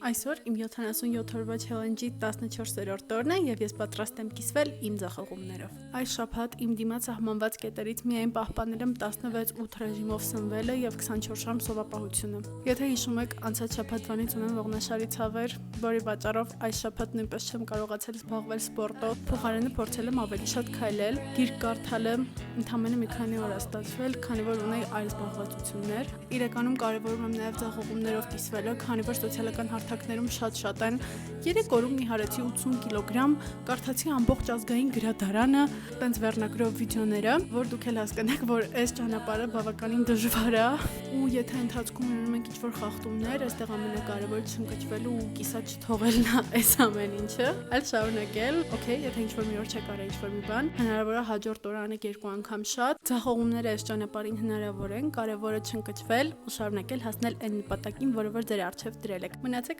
Այսօր իմ 77 օրվա challenge-ի 14-րդ օրն է եւ ես պատրաստ եմ կիսվել իմ ձախողումներով։ Այս շաբաթ իմ դիմաց սահմանված կետերից միայն պահպանել եմ 16-8 ռեժիմով սնվելը եւ 24 ժամ սովապահությունը։ Եթե հիշում եք, անցած շաբաթվանից ունեմ ողնաշարի ցավեր, որի պատճառով այս շաբաթ նույնպես չեմ կարողացել զբաղվել սպորտով, փոխարենը փորձել եմ ավելի շատ քայլել, գիրք կարդալը, ընդամենը մի քանի օր ստացվել, քանի որ ունեի այլ զբաղվածություններ։ Իրականում կարևորում եմ նաեւ ձախողումներով կիսվելը, քանի որ սոցիալական հարթակներում շատ են։ 3 օրում նիհարեցի 80 կիլոգրամ, կարդացի ամբողջ ազգային գրադարանը, տենց վերնագրով վիդեոները, որ դուք էլ հասկանաք, որ այս ճանապարհը բավականին դժվար է, ու եթե ընթացքում ունենում ենք ինչ-որ խախտումներ, այստեղ ամենակարևորը չընկճվելու ու կիսա չթողելն է այս ամեն ինչը, այլ շարունակել, օքեյ, եթե ինչ-որ մի օր չեք արել ինչ-որ մի բան, հնարավոր է հաջորդ օրը անեք 2 անգամ շատ, ձախողումները այս ճանապարհին հնարավոր են, կարևորը չընկճվել ու շարունակել հասնել այն նպատակին, որը որ ձեր առջև դրել եք։ Մնացեք